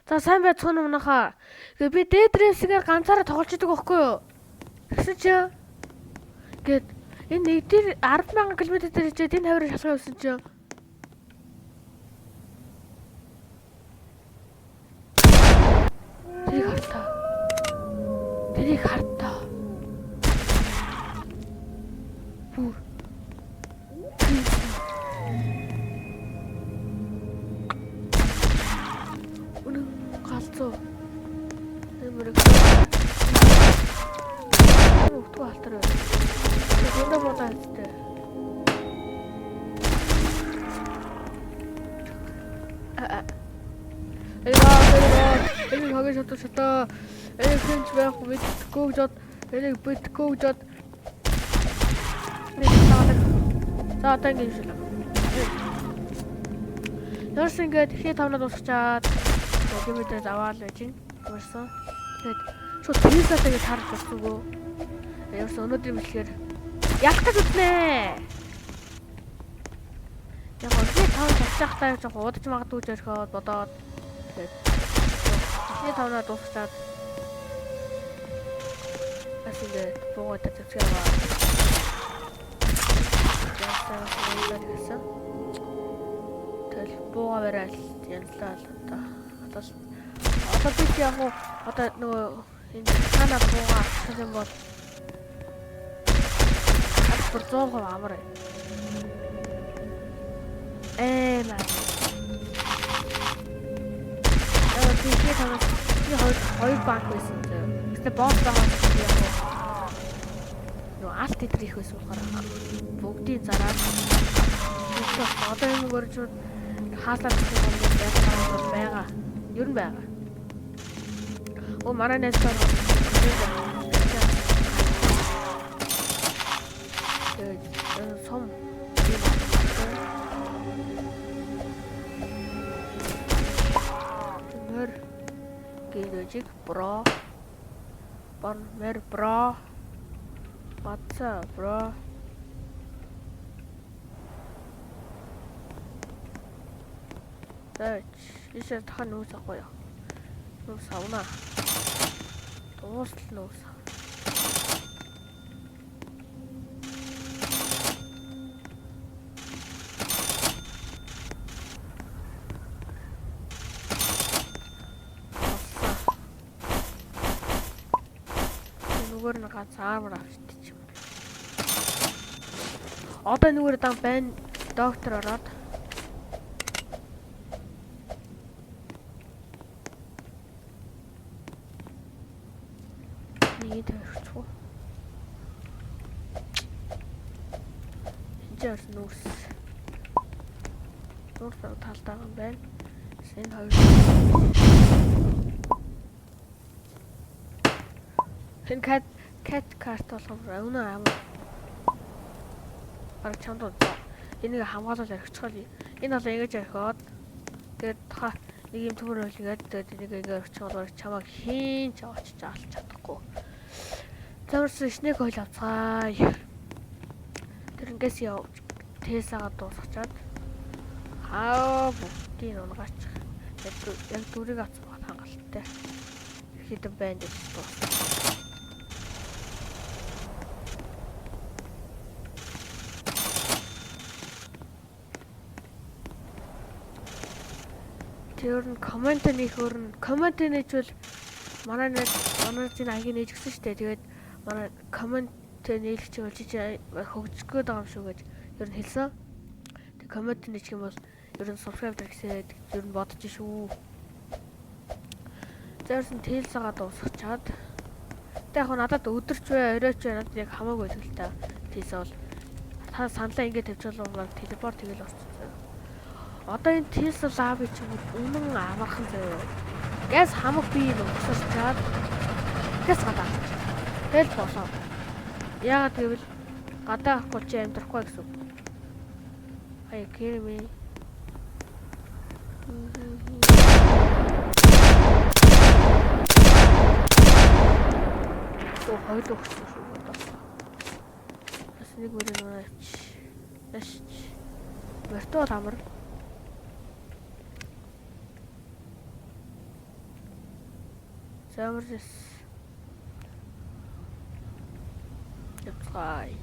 За сайн байцгаана унахаа. Гэ би дээдрээсгээ ганцаараа тоглож идэг байхгүй юу? Тэгсэн чи гээд энэ нэг дээр 10,000 км дээр ичээд энэ хаврын шалгаа явсан чи Тэрийг хартаа. Бүр галзуу. Эмэрэг. Өгтгөө алтараа. Тэндээ бодоо хэвчээ. Энийг хагас шатаа. Энийг хинч байх мэдгүй гэж энийг битгүй гэж за одоо ингэ шил. Ярс ингээд ихээ тавнаад усчаад гэмэдээ аваад байж гин. Ямарсан. Тэгээд шууд тийсаатай гэж харж болсонгүй. Ямарсан өнөөдөр юм хэлэхээр ялтаж үтнэ. Яг үнэ тав тавчаахтай жоо удаж магадгүй ч орхиод бодоод тэгээд ихээ тавнаад усчаад асингээ буугаад тавчгаа. Тэгэл бууга барайл янзлаа л одоо. Одоо би яг одоо нөгөө энэ хана бууга авах юм бол бүр 100% амар. Маа. Би танаас хоёр банк байсан зөө. Гэтэ босс байгаа яг нөгөө алт идрих байсан болохоор бүгдийг зараад одоо юм görж хаалаа гэсэн юм байгаа. Ер нь байгаа. Оо манай нэстэр сом мэр гэрэж бро бон мэр бро батса бро Тэч ийшээ тахан нүүс ахгүй яа. Нүүс авна. Дуусл нүүс. Нүгээр нэг гаазаар авчиж юм. Одоо нүгээр дан байна. Доктор ороод нэг тавьчихв. Энэс нүрс. Нүрс талдаа юм байна. Энэ хоёр. Энэ кат карт болгох өнөө амар. Бараг чамд удаа. Энийг хамгаалаад архичихвал энэ бол ингэж архиод тэгээд та нэг юм төмөр ойлгээд тэгээд энийг ингэ архичихвал чамайг хийн ч авч заалж чадахгүй. Замарсан снэк ойл авцгаая. Тэр ингээс явж Тесагаа дуусгачаад бүгдийг унгаач. Яг дүрийг авцгаа хангалттай. Ихэд байна гэж дуусна. Тэр нь комент нээжвэл манай чинь анги нээж гисэн шүү дээ. Тэгээд манай комент нээлгч болж хөгжгөөд байгаа юм шүү гэж ер нь хэлсэн. Тэг комент нээчих юм бол ер нь subscribe хийсээд ер нь бодож шүү. Зээрсэн Тэлсагаа дуусгачаад тэг яг надад өдөрч бай, оройч бай надад яг хамаагүй л та. Тэлсаа бол та саналаа ингэ тавьчихвал телепорт тэгэл болчихсон. Одоо энэ Тэлсаа лаби чинь үнэн амархан заяа. Газ хамаг би өгсөж газ гадаа. Тэл болоо. Яагаад гэвэл гадаа авахгүй чи амьдрахгүй гэсэн. Ай кэрми. Оо хоёул өгсөн шүү дээ. Бас нэг үрэн унаач. Яш. Вертол амар. Замрс. Яцгай.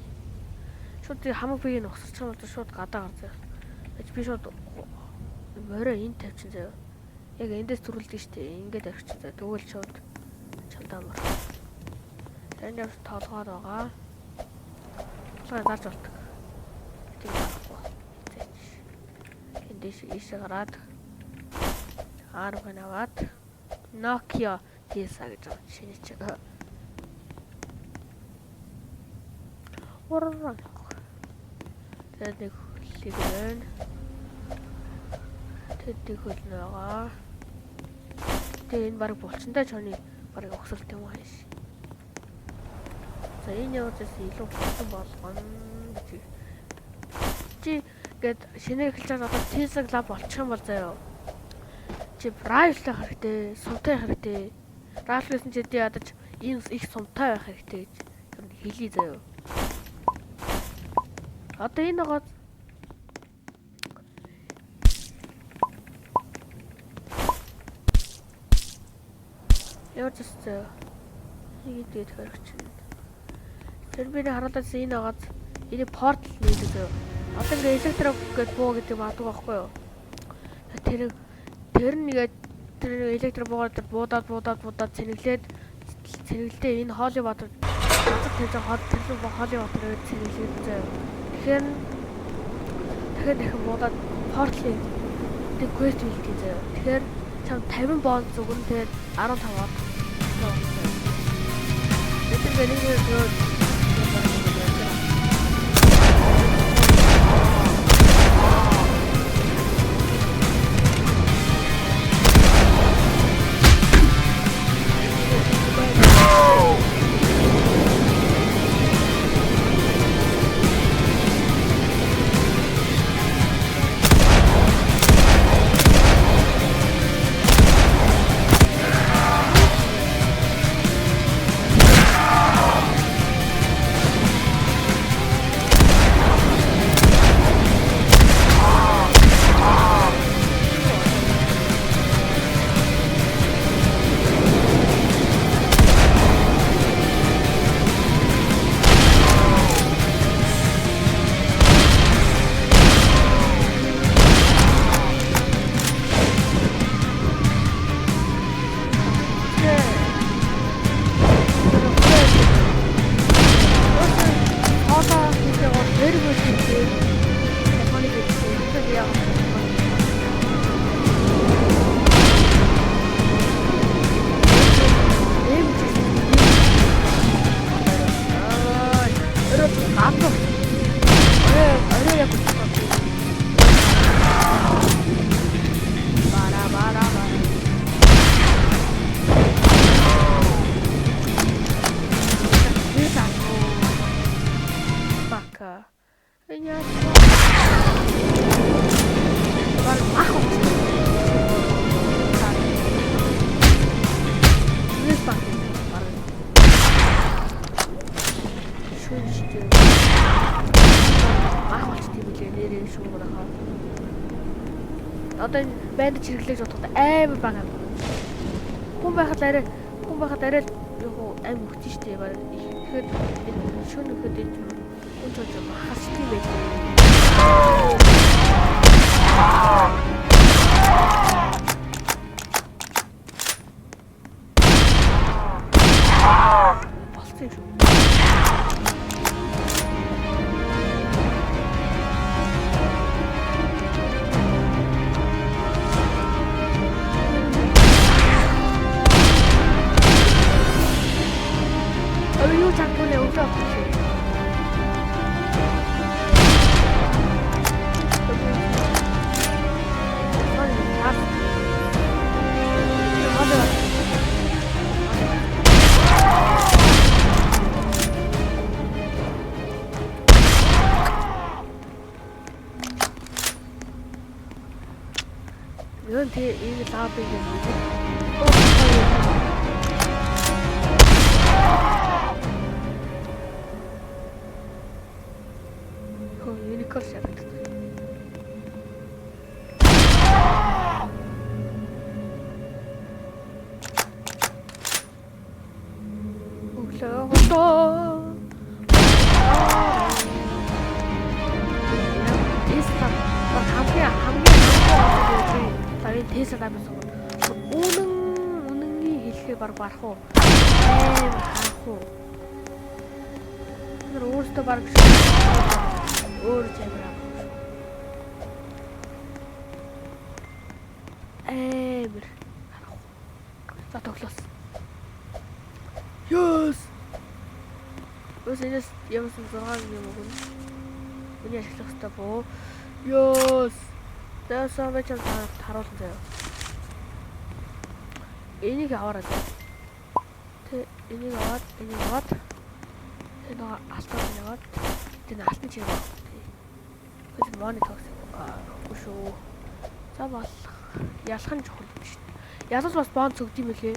Шууд хамаг биеийг нөхсөрч байгаа бол шууд гадаа гарзаа. Би шууд морой энд тавьчихсан заяа. Яг эндээс төрүүлдэг штэ. Ингээд авчихсан заяа. Тэгвэл шууд чамдаа мөр. Тань явж толгоор байгаа. Толгой зарж болдог. Эндээс ийшээ гараад арга наваад Nokia TSA гэж байгаа шинэ чиг. Уран. Тэгээд нэг хөлийг тэдний хөл байгаа. Тэгээд энэ баг булчинтай чоны баг өгсөлт юм ааш. За энэ явуулаас илүү болсон болгоно гэж. Чи гээд шинээр эхэлж байгаа одоо TSA лаб болчих юм бол заяа. Чи райфлах хэрэгтэй, сумтай хэрэгтэй. Райфлсэн чи дий ядаж ийм их сумтай байх хэрэгтэй гэж хэлий заяа. Одоо энэ гоо явж заяа. Нэг идээд харах чинь. Тэр би харуулаад энэ гоо энэ портал нээдэг заяа. Одоо ингээ электрик гэж буу гэдэг баадаг байхгүй юу? Тэр нэгээд тэр электрик буудаад цэнэглээ энэ хоолой батар газар тавьж хоолой батар цэнэглээд заяа. Тэгэхээр дахин буудаад порталын тэг квест хийлгэж заяа. Тэгэхээр чам 50 бонус зүгэн тэгээд 15-аар. Тэр нэг одоо энэ банд чиргэлж бодоход амар бага. Хүн байхад арай яг аим өгч штэ баг. Ихэд энэ шөнө өгөхөд энэ хүн ч юм хасчих юм байх. Болцсон шүү. Yun ini sabi niya. Oh, ini kau siapa tu? Tesla хамгийн Tesla дамжсан. Үнэнний хэлхээ барах уу? Хаах уу? Тэр өөртөө баг өөр зэмэр аа. Эмэр. За тоглоос. Yes. Өсөнөөс ямсан 6 юм уу? Миний ашиглах хэрэгтэй боо. Yes. Дэсэн байж харуулсан заяа. Энийг аваарай. Тэ энийг аваад энэ алтан яваад энэ алтан чиг аваад. Тэр монитор шүү. За бол ялах нь чухал биш. Ялал бас бонц өгд юм лээ.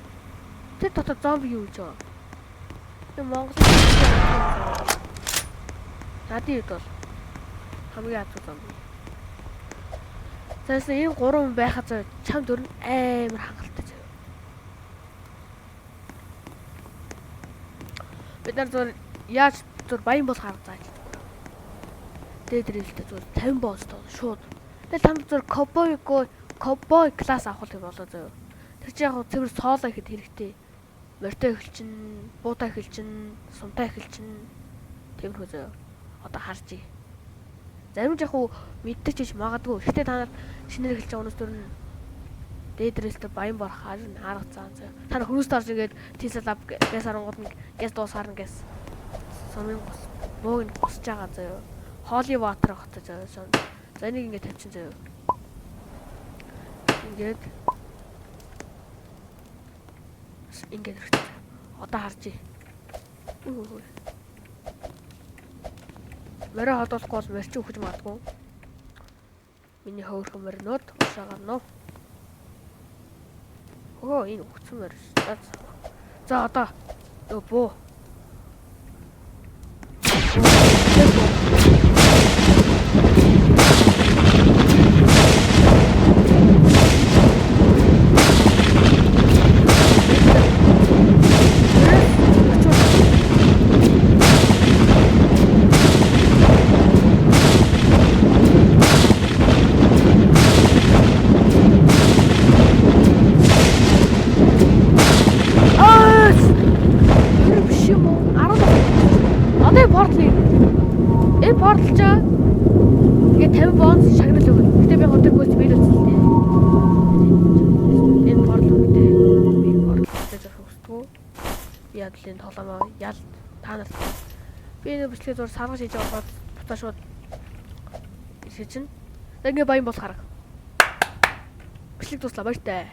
Тэр дотор зомби юу гэж байгаа. Тэр Монголын надад бол хамгийн азуу зомби. Тэсээ энэ 3 байхад чам дөрн амар хангалттай зав. Бид нар зөв яаж зөв баян бол харах зааж. Дээд рэлтэй зөв 50 боостоо шууд. Тэгэл там зөв cowboy класс авах юм болоо зав. Тэр чи яг цэвэр сооло ихэд хэрэгтэй. Морьтой эхэлчин, буутай эхэлчин, сумтай эхэлчин тиймэрхүү зав. Одоо харжий. Зарим яг мэддэгч магадгүй. Гэхдээ та нар шинээр эхэлж байгаа өнөөс дөрн дээдрэлтэй баян борох арга зан зав. Та нар хүмүүс тарж ингээд Tesla гэс харангууд нь гэс дуусаар нь гэс сумын бууг нь босч байгаа зав. Holy water ахтай зав. За энийг ингээд тавьчин зав. Ингээд хэрэгтэй. Одоо харжий. Мөрөө хадуулахгүй бол мөрчин өгч магадгүй. Миний хөөрхөн мөрнөд уушаагаар нөө. Энэ өгцөн мөр. За одоо бөө. Порталчаа ингээд 50 бонус шагнал өгнө. Гэтэ би хотер пост биелүүлсэн. Энэ портал гэдэг би порталтай зөв хөстгөө. Би ядлын толомоо ял танаас би энэ бичлэгээ зур саргаж хийж байгаа буцаа шууд ирэх чинь. Ингээд баян болох хараг. Бичлэг дуслаа баяртай.